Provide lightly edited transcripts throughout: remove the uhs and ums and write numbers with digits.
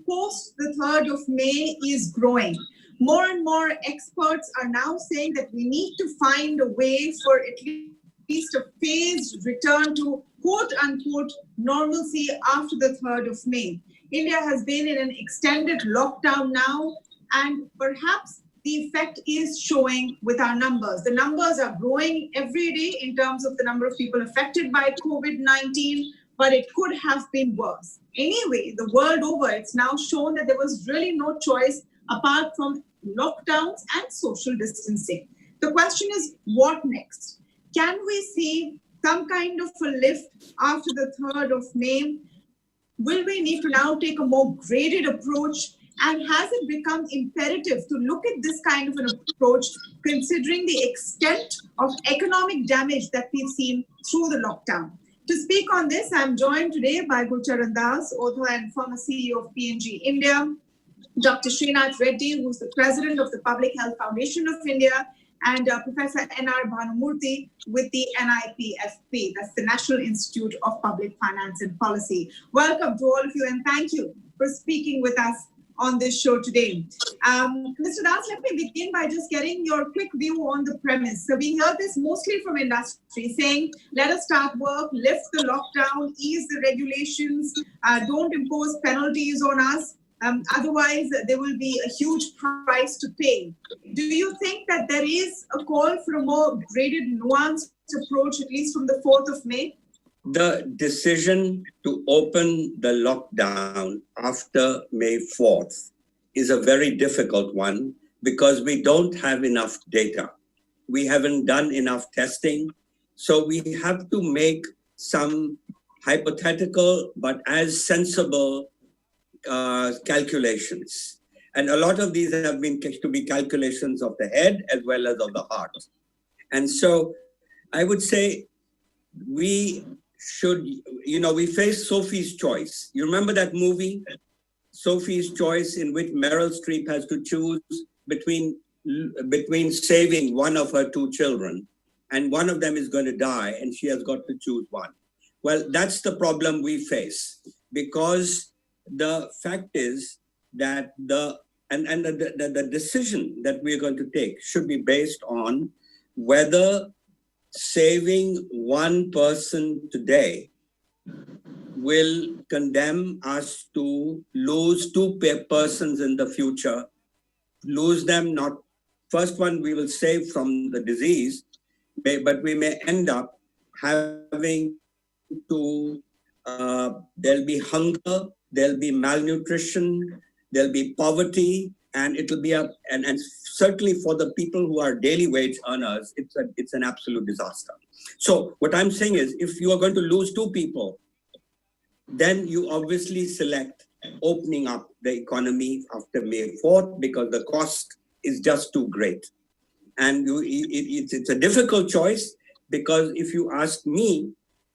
post the 3rd of May is growing. More and more experts are now saying that we need to find a way for at least a phased return to quote-unquote normalcy after the 3rd of May. India has been in an extended lockdown now, and perhaps the effect is showing with our numbers. The numbers are growing every day in terms of the number of people affected by COVID-19, but it could have been worse. Anyway, the world over, it's now shown that there was really no choice apart from lockdowns and social distancing. The question is, what next? Can we see some kind of a lift after the 3rd of May? Will we need to now take a more graded approach? And has it become imperative to look at this kind of an approach, considering the extent of economic damage that we've seen through the lockdown? To speak on this, I'm joined today by Gurcharan, author and former CEO of P&G India, Dr. Srinath Reddy, who's the president of the Public Health Foundation of India, and Professor N.R. Bhanumurthy with the NIPFP, that's the National Institute of Public Finance and Policy. Welcome to all of you, and thank you for speaking with us on this show today. Mr. Das, let me begin by just getting your quick view on the premise. So we hear this mostly from industry saying, let us start work, lift the lockdown, ease the regulations, don't impose penalties on us. Otherwise, there will be a huge price to pay. Do you think that there is a call for a more graded, nuanced approach, at least from the 4th of May? The decision to open the lockdown after May 4th is a very difficult one because we don't have enough data. We haven't done enough testing. So we have to make some hypothetical but as sensible calculations. And a lot of these have been to be calculations of the head as well as of the heart. And so I would say we should, we face Sophie's Choice. You remember that movie, Sophie's Choice, in which Meryl Streep has to choose between saving one of her 2 children, and one of them is going to die, and she has got to choose one. Well, that's the problem we face, because the fact is that the decision that we're going to take should be based on whether saving one person today will condemn us to lose 2 persons in the future, lose them not, first one we will save from the disease, but we may end up having to, there'll be hunger, there'll be malnutrition, there'll be poverty, and it'll be and certainly for the people who are daily wage earners, it's an absolute disaster. So what I'm saying is, if you are going to lose 2 people, then you obviously select opening up the economy after May 4th because the cost is just too great. And it's a difficult choice, because if you ask me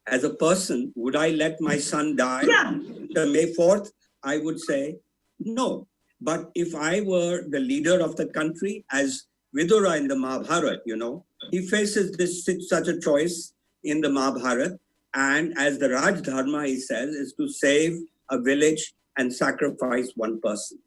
as a person, would I let my son die after May 4th? I would say no. But if I were the leader of the country, as Vidura in the Mahabharata, he faces such a choice in the Mahabharata. And as the Raj Dharma, he says, is to save a village and sacrifice one person.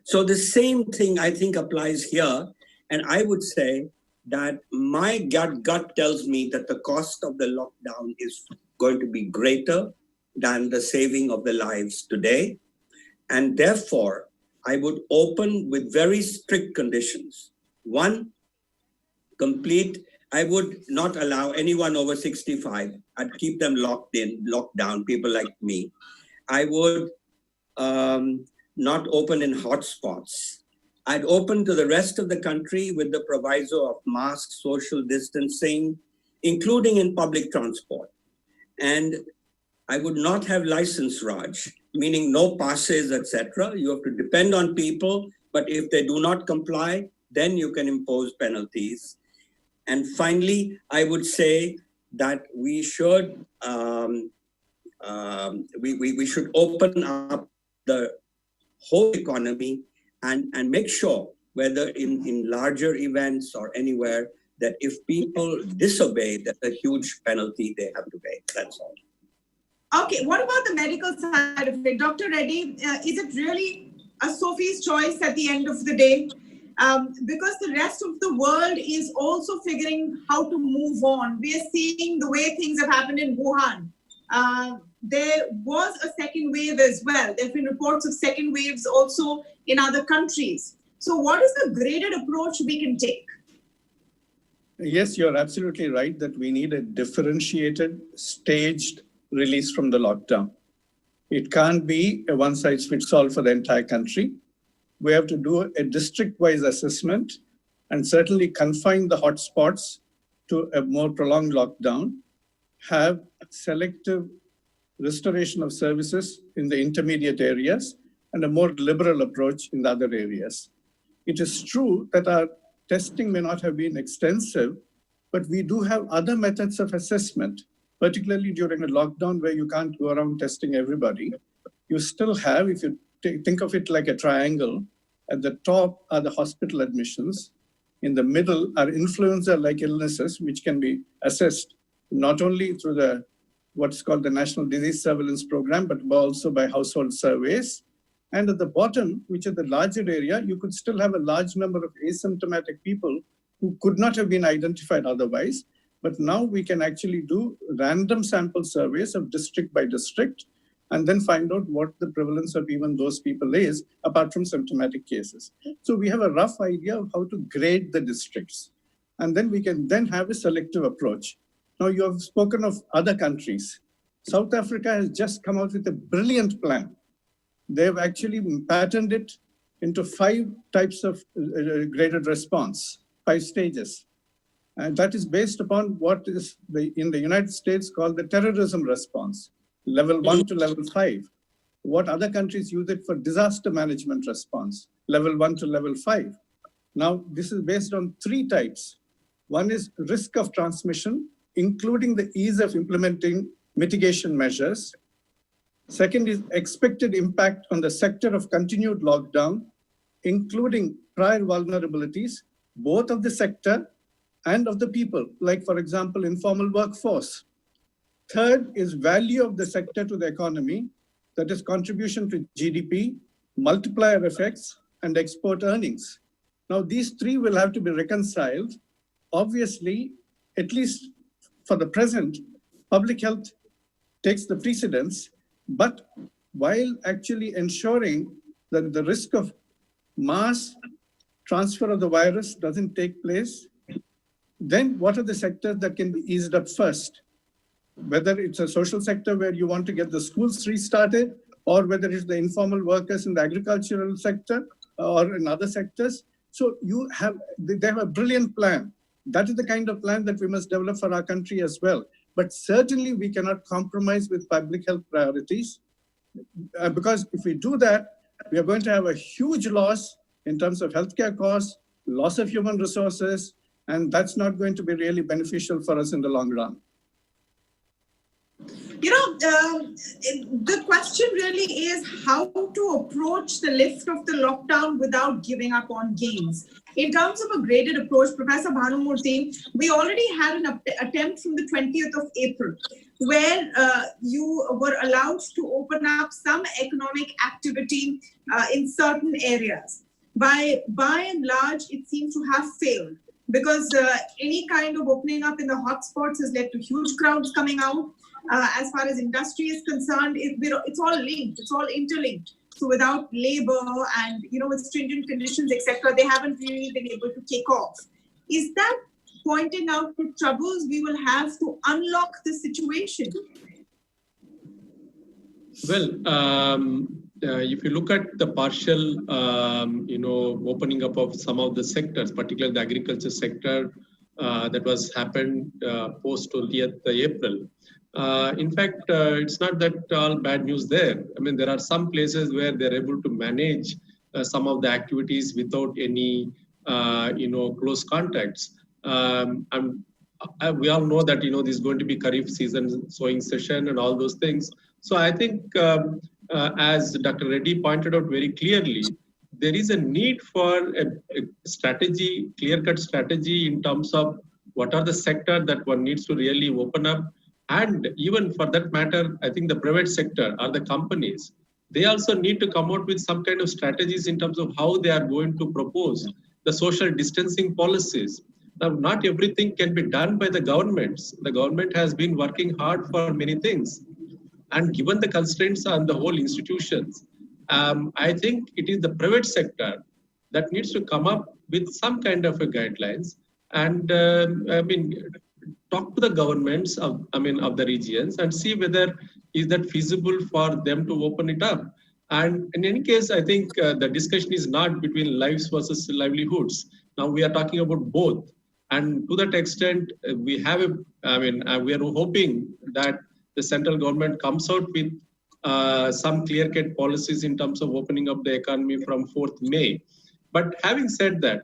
So the same thing, I think, applies here. And I would say that my gut tells me that the cost of the lockdown is going to be greater than the saving of the lives today. And therefore, I would open with very strict conditions. One, I would not allow anyone over 65. I'd keep them locked down, people like me. I would not open in hotspots. I'd open to the rest of the country with the proviso of masks, social distancing, including in public transport. And I would not have license Raj, meaning no passes, etc. You have to depend on people, but if they do not comply, then you can impose penalties. And finally, I would say that we should we should open up the whole economy and make sure, whether in larger events or anywhere, that if people disobey, that's a huge penalty they have to pay. That's all. Okay, what about the medical side of it? Dr. Reddy, is it really a Sophie's choice at the end of the day? Because the rest of the world is also figuring how to move on. We are seeing the way things have happened in Wuhan. There was a second wave as well. There have been reports of second waves also in other countries. So, what is the graded approach we can take? Yes, you're absolutely right that we need a differentiated, staged release from the lockdown. It can't be a one size fits all for the entire country. We have to do a district-wise assessment and certainly confine the hotspots to a more prolonged lockdown, have selective restoration of services in the intermediate areas, and a more liberal approach in the other areas. It is true that our testing may not have been extensive, but we do have other methods of assessment, particularly during a lockdown where you can't go around testing everybody. You still have, if you think of it like a triangle, at the top are the hospital admissions. In the middle are influenza-like illnesses, which can be assessed not only through the what's called the National Disease Surveillance Program, but also by household surveys. And at the bottom, which is the larger area, you could still have a large number of asymptomatic people who could not have been identified otherwise. But now we can actually do random sample surveys of district by district and then find out what the prevalence of even those people is, apart from symptomatic cases. So we have a rough idea of how to grade the districts. And then we can then have a selective approach. Now you have spoken of other countries. South Africa has just come out with a brilliant plan. They've actually patterned it into 5 types of graded response, 5 stages. And that is based upon what is in the United States called the terrorism response, level 1 to level 5. What other countries use it for disaster management response, level 1 to level 5. Now, this is based on 3 types. One is risk of transmission, including the ease of implementing mitigation measures. Second is expected impact on the sector of continued lockdown, including prior vulnerabilities, both of the sector and of the people, like, for example, informal workforce. Third is value of the sector to the economy, that is contribution to GDP, multiplier effects, and export earnings. Now, these 3 will have to be reconciled. Obviously, at least for the present, public health takes the precedence, but while actually ensuring that the risk of mass transfer of the virus doesn't take place, then what are the sectors that can be eased up first? Whether it's a social sector where you want to get the schools restarted, or whether it's the informal workers in the agricultural sector or in other sectors. So they have a brilliant plan. That is the kind of plan that we must develop for our country as well. But certainly we cannot compromise with public health priorities, because if we do that, we are going to have a huge loss in terms of healthcare costs, loss of human resources, and that's not going to be really beneficial for us in the long run. You know, the question really is how to approach the lift of the lockdown without giving up on gains. In terms of a graded approach, Professor Bhanumurthy, we already had an attempt from the 20th of April, where you were allowed to open up some economic activity in certain areas. By and large, it seems to have failed, because any kind of opening up in the hotspots has led to huge crowds coming out. As far as industry is concerned, it's all linked, it's all interlinked. So without labor and, with stringent conditions, etc., they haven't really been able to take off. Is that pointing out the troubles we will have to unlock the situation? Well, if you look at the partial, opening up of some of the sectors, particularly the agriculture sector, that was happened post 20th April. In fact, it's not that all bad news there. I mean, there are some places where they're able to manage some of the activities without any, close contacts. We all know that, this is going to be Kharif season, sowing session and all those things. So I think, as Dr. Reddy pointed out very clearly, there is a need for a strategy, clear-cut strategy in terms of what are the sectors that one needs to really open up, And even for that matter, I think the private sector or the companies, they also need to come out with some kind of strategies in terms of how they are going to propose the social distancing policies. Now, not everything can be done by the governments. The government has been working hard for many things. And given the constraints on the whole institutions, I think it is the private sector that needs to come up with some kind of a guidelines and talk to the governments of the regions and see whether is that feasible for them to open it up. And in any case, I think the discussion is not between lives versus livelihoods. Now we are talking about both. And to that extent, we have we are hoping that the central government comes out with some clear-cut policies in terms of opening up the economy from 4th May. But having said that,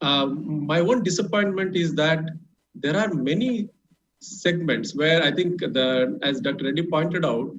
my own disappointment is that there are many segments where I think as Dr. Reddy pointed out,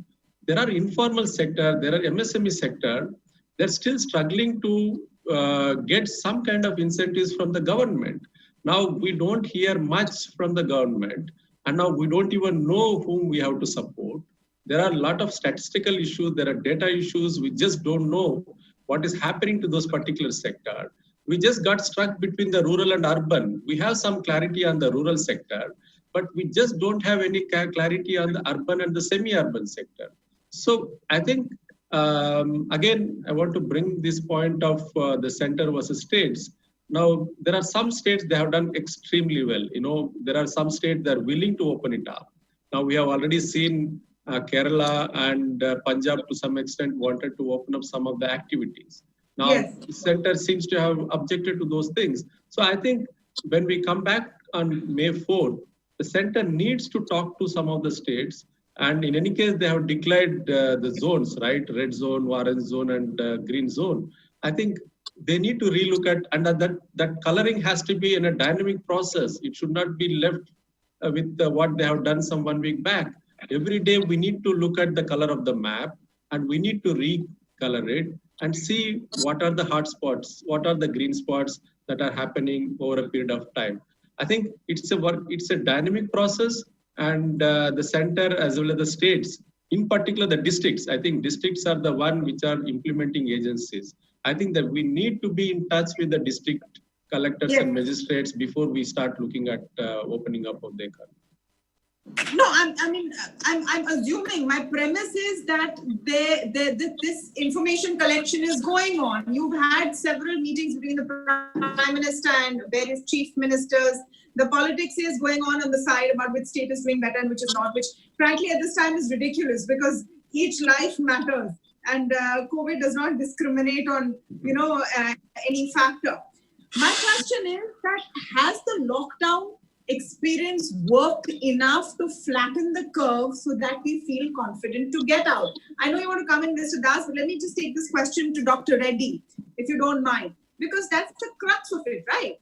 there are informal sector, there are MSME sector, they're still struggling to get some kind of incentives from the government. Now we don't hear much from the government, and now we don't even know whom we have to support. There are a lot of statistical issues, there are data issues, we just don't know what is happening to those particular sector. We just got stuck between the rural and urban. We have some clarity on the rural sector, but we just don't have any clarity on the urban and the semi-urban sector. So I think, again, I want to bring this point of the center versus states. Now, there are some states they have done extremely well. You know, there are some states that are willing to open it up. Now, we have already seen Kerala and Punjab to some extent wanted to open up some of the activities. Now, Yes. the center seems to have objected to those things. So I think when we come back on May 4th, the center needs to talk to some of the states. And in any case, they have declared the zones, right? Red zone, orange zone, and green zone. I think they need to relook at, and that coloring has to be in a dynamic process. It should not be left with what they have done some 1 week back. Every day we need to look at the color of the map and we need to recolor it and see what are the hot spots, what are the green spots that are happening over a period of time. I think it's a dynamic process, and the center as well as the states, in particular the districts. I think districts are the one which are implementing agencies. I think that we need to be in touch with the district collectors Yes. and magistrates before we start looking at opening up of the economy. No, I'm assuming, my premise is that this information collection is going on. You've had several meetings between the Prime Minister and various chief ministers. The politics is going on the side about which state is doing better and which is not, which frankly at this time is ridiculous because each life matters and COVID does not discriminate on, any factor. My question is that has the lockdown experience worked enough to flatten the curve so that we feel confident to get out? I know you want to come in, Mr. Das, but let me just take this question to Dr. Reddy, if you don't mind, because that's the crux of it, right?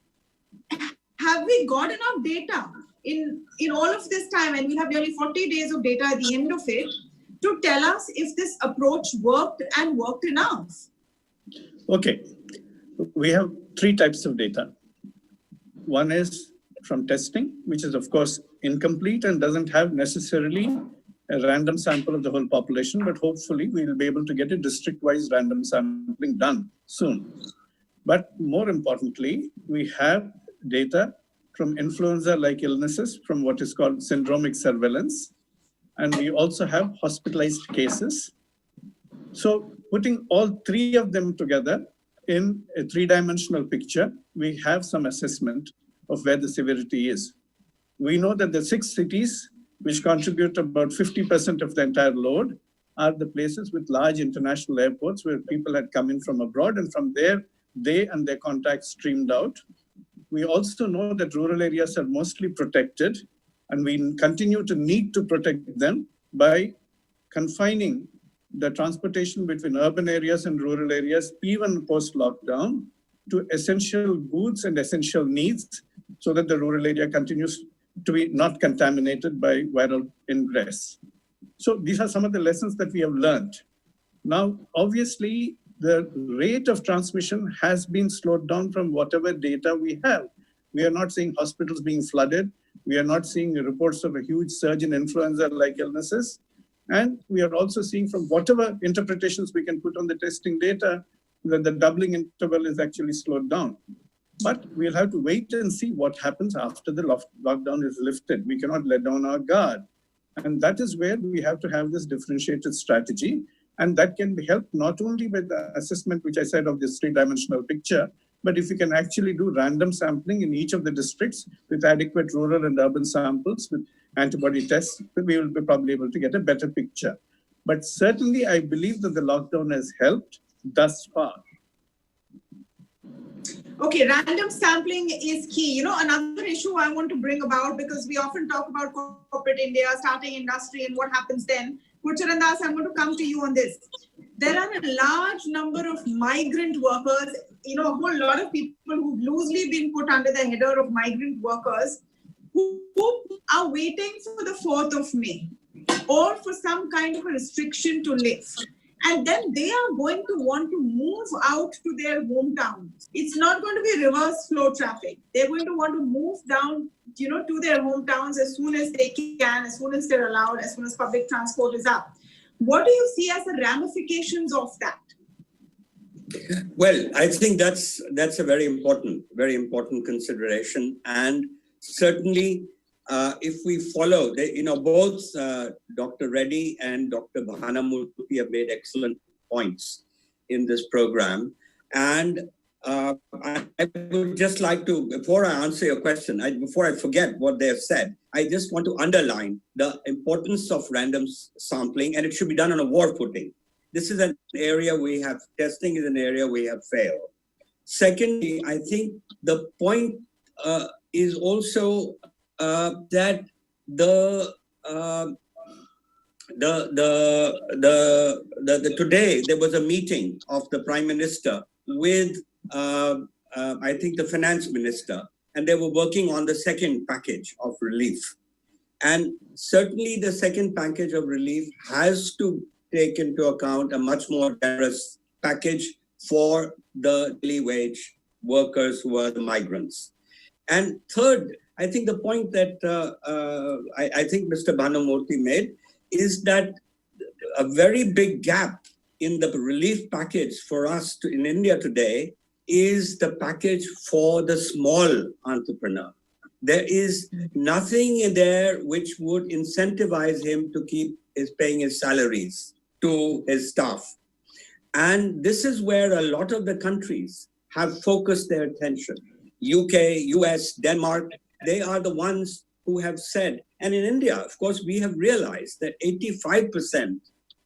Have we got enough data in all of this time, and we have nearly 40 days of data at the end of it, to tell us if this approach worked and worked enough? Okay, we have three types of data. One is from testing, which is of course incomplete and doesn't have necessarily a random sample of the whole population, but hopefully we will be able to get a district-wise random sampling done soon. But more importantly, we have data from influenza-like illnesses from what is called syndromic surveillance. And we also have hospitalized cases. So putting all three of them together in a three-dimensional picture, we have some assessment of where the severity is. We know that the 6 cities, which contribute about 50% of the entire load, are the places with large international airports where people had come in from abroad, and from there, they and their contacts streamed out. We also know that rural areas are mostly protected, and we continue to need to protect them by confining the transportation between urban areas and rural areas, even post-lockdown, to essential goods and essential needs, so that the rural area continues to be not contaminated by viral ingress. So these are some of the lessons that we have learned. Now, obviously, the rate of transmission has been slowed down from whatever data we have. We are not seeing hospitals being flooded. We are not seeing reports of a huge surge in influenza-like illnesses. And we are also seeing from whatever interpretations we can put on the testing data that the doubling interval is actually slowed down. But we'll have to wait and see what happens after the lockdown is lifted. We cannot let down our guard. And that is where we have to have this differentiated strategy. And that can be helped not only with the assessment, which I said, of this three-dimensional picture, but if you can actually do random sampling in each of the districts with adequate rural and urban samples with antibody tests, we will be probably able to get a better picture. But certainly, I believe that the lockdown has helped thus far. Okay, random sampling is key. You know, another issue I want to bring about, because we often talk about corporate India, starting industry, and what happens then. Gurcharan, I'm going to come to you on this. There are a large number of migrant workers, you know, a whole lot of people who've loosely been put under the header of migrant workers who are waiting for the 4th of May or for some kind of a restriction to lift. And then they are going to want to move out to their hometown. It's not going to be reverse flow traffic. They're going to want to move down, you know, to their hometowns as soon as they can, as soon as they're allowed, as soon as public transport is up. What do you see as the ramifications of that? Well, I think that's a very important consideration. And certainly, if we follow, both Dr. Reddy and Dr. Bhanumurthy have made excellent points in this program. And I would just like to, before I answer your question, before I forget what they have said, I just want to underline the importance of random sampling, and it should be done on a war footing. This is an area testing is an area we have failed. Secondly, I think the point is also that today there was a meeting of the Prime Minister with I think the Finance Minister, and they were working on the second package of relief. And certainly the second package of relief has to take into account a much more generous package for the daily wage workers who are the migrants. And third, I think the point that I think Mr. Bhanumurthy made is that a very big gap in the relief package for us in India today is the package for the small entrepreneur. There is nothing in there which would incentivize him to keep paying his salaries to his staff. And this is where a lot of the countries have focused their attention. UK, US, Denmark, they are the ones who have said, and in India, of course, we have realized that 85%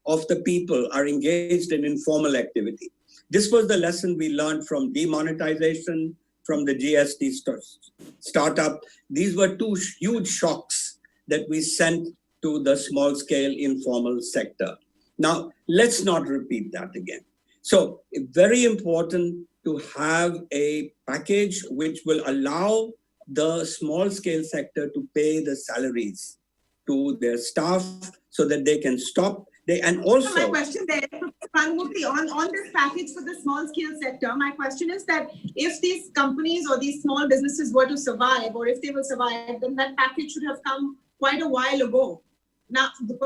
of the people are engaged in informal activity. This was the lesson we learned from demonetization, from the GST startup. These were two huge shocks that we sent to the small scale informal sector. Now, let's not repeat that again. So, very important to have a package which will allow the small scale sector to pay the salaries to their staff so that they can stop. And also, my question there, Bhanumurthy, on this package for the small scale sector, my question is that if these companies or these small businesses were to survive, or if they will survive, then that package should have come quite a while ago. Now, the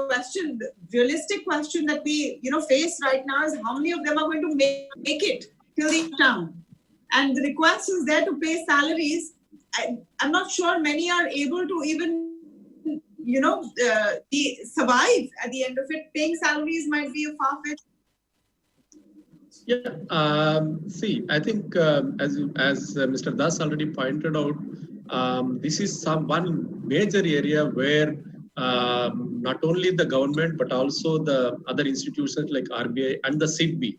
realistic question that we face right now is how many of them are going to make it till the town? And the request is there to pay salaries. I'm not sure many are able to even survive at the end of it. Paying salaries might be a far-fetched. Yeah, see, I think as Mr. Das already pointed out, this is one major area where not only the government but also the other institutions like RBI and the SIDBI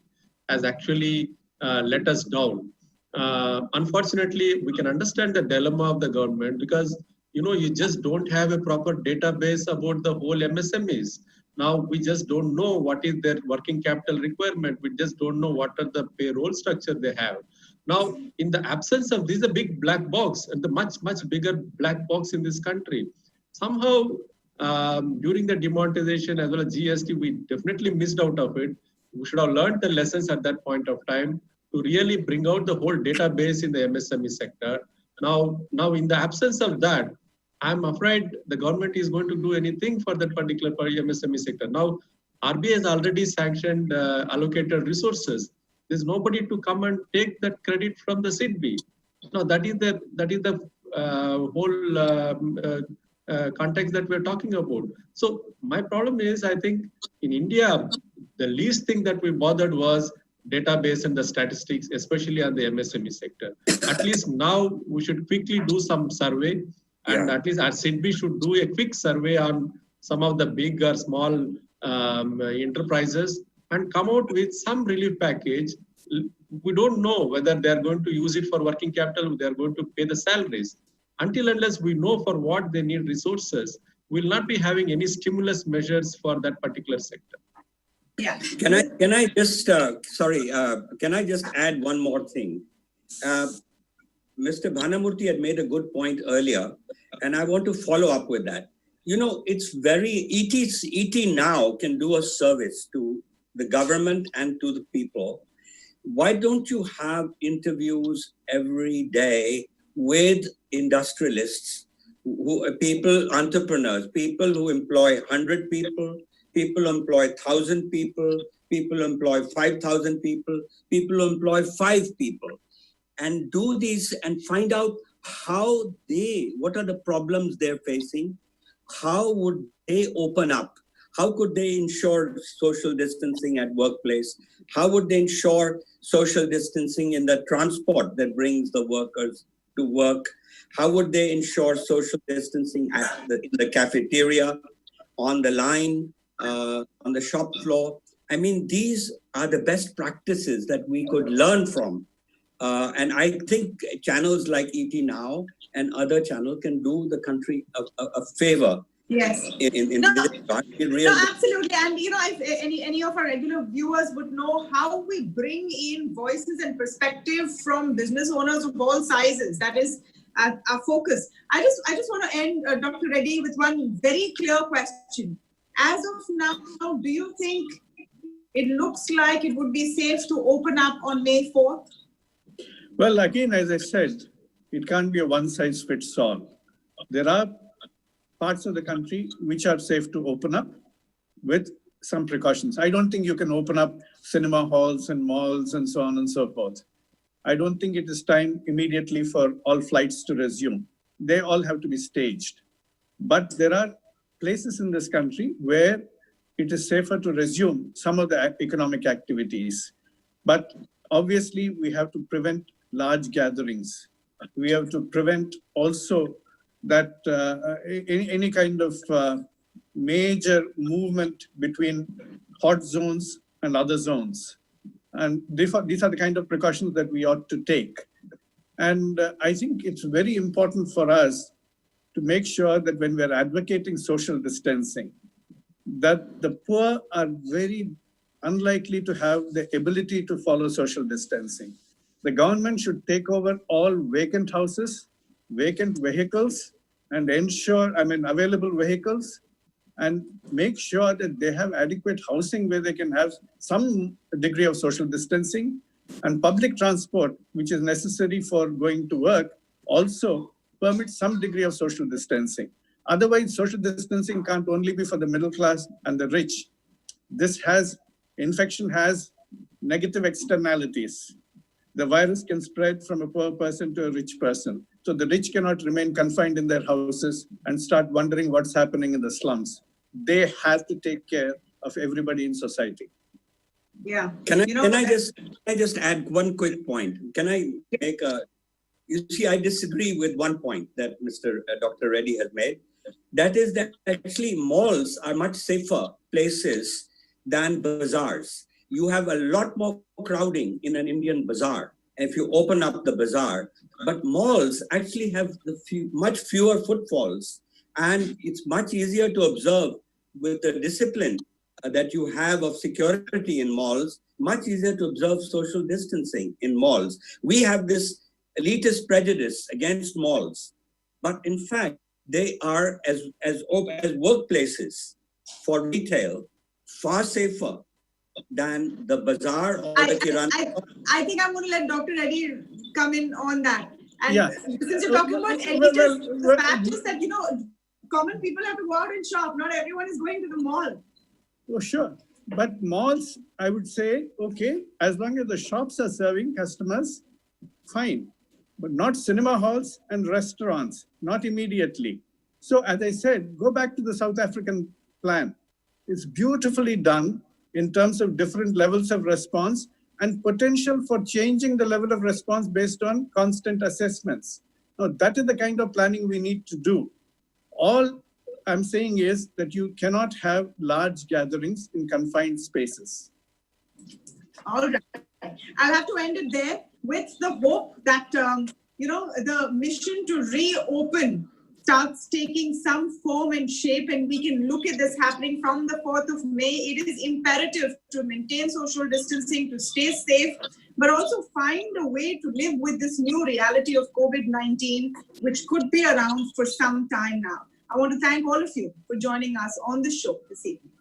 has actually let us down. Unfortunately, we can understand the dilemma of the government because you just don't have a proper database about the whole MSMEs. Now we just don't know what is their working capital requirement. We just don't know what are the payroll structure they have. Now, in the absence of this, a big black box and the much bigger black box in this country. Somehow, during the demonetization as well as GST, we definitely missed out of it. We should have learned the lessons at that point of time to really bring out the whole database in the MSME sector. Now in the absence of that, I'm afraid the government is going to do anything for that particular MSME sector. Now, RBI has already sanctioned allocated resources. There's nobody to come and take that credit from the SIDBI. No, that is the whole context that we're talking about. So my problem is, I think in India, the least thing that we bothered was database and the statistics, especially on the MSME sector. At least now we should quickly do some survey, and at least our SIDBI should do a quick survey on some of the big or small enterprises and come out with some relief package. We don't know whether they are going to use it for working capital, they are going to pay the salaries. Until unless we know for what they need resources, we'll not be having any stimulus measures for that particular sector. Yeah. Can I just can I just add one more thing? Mr. Bhanumurthy had made a good point earlier, and I want to follow up with that. You know, it's very ET now can do a service to the government and to the people. Why don't you have interviews every day with industrialists, people, entrepreneurs, people who employ 100 people, people employ 1,000 people, people employ 5,000 people, people employ 5 people, and do these and find out what are the problems they're facing, how would they open up, how could they ensure social distancing at workplace, how would they ensure social distancing in the transport that brings the workers to work, how would they ensure social distancing in the cafeteria, on the line, on the shop floor. I mean, these are the best practices that we could learn from. And I think channels like ET Now and other channels can do the country a favor. Yes. In No, this no, absolutely. And you know, if any of our regular viewers would know how we bring in voices and perspective from business owners of all sizes, that is our focus. I just want to end, Dr. Reddy, with one very clear question. As of now, do you think it looks like it would be safe to open up on May 4th? Well, again, as I said, it can't be a one-size-fits-all. There are parts of the country which are safe to open up with some precautions. I don't think you can open up cinema halls and malls and so on and so forth. I don't think it is time immediately for all flights to resume. They all have to be staged. But there are places in this country where it is safer to resume some of the economic activities. But obviously, we have to prevent large gatherings. We have to prevent also that any kind of major movement between hot zones and other zones. And these are the kind of precautions that we ought to take. And I think it's very important for us to make sure that when we're advocating social distancing, that the poor are very unlikely to have the ability to follow social distancing. The government should take over all vacant houses, vacant vehicles, and ensure, available vehicles, and make sure that they have adequate housing where they can have some degree of social distancing, and public transport, which is necessary for going to work, also permit some degree of social distancing. Otherwise, social distancing can't only be for the middle class and the rich. Infection has negative externalities. The virus can spread from a poor person to a rich person. So the rich cannot remain confined in their houses and start wondering what's happening in the slums. They have to take care of everybody in society. Yeah. Can I just add one quick point? Can I make you see, I disagree with one point that Dr. Reddy has made. That is that actually malls are much safer places than bazaars. You have a lot more crowding in an Indian bazaar if you open up the bazaar. But malls actually have much fewer footfalls, and it's much easier to observe with the discipline that you have of security in malls, much easier to observe social distancing in malls. We have this elitist prejudice against malls, but in fact, they are as workplaces for retail far safer than the bazaar or the kirana. I think I'm going to let Dr. Reddy come in on that. And Yeah. since you're talking about elitists, the fact is that, common people have to go out and shop. Not everyone is going to the mall. Oh, sure. But malls, I would say, okay, as long as the shops are serving customers, fine. But not cinema halls and restaurants, not immediately. So as I said, go back to the South African plan. It's beautifully done in terms of different levels of response and potential for changing the level of response based on constant assessments. Now, that is the kind of planning we need to do. All I'm saying is that you cannot have large gatherings in confined spaces. All right. I'll have to end it there with the hope that, the mission to reopen starts taking some form and shape, and we can look at this happening from the 4th of May. It is imperative to maintain social distancing, to stay safe, but also find a way to live with this new reality of COVID-19, which could be around for some time now. I want to thank all of you for joining us on the show this evening.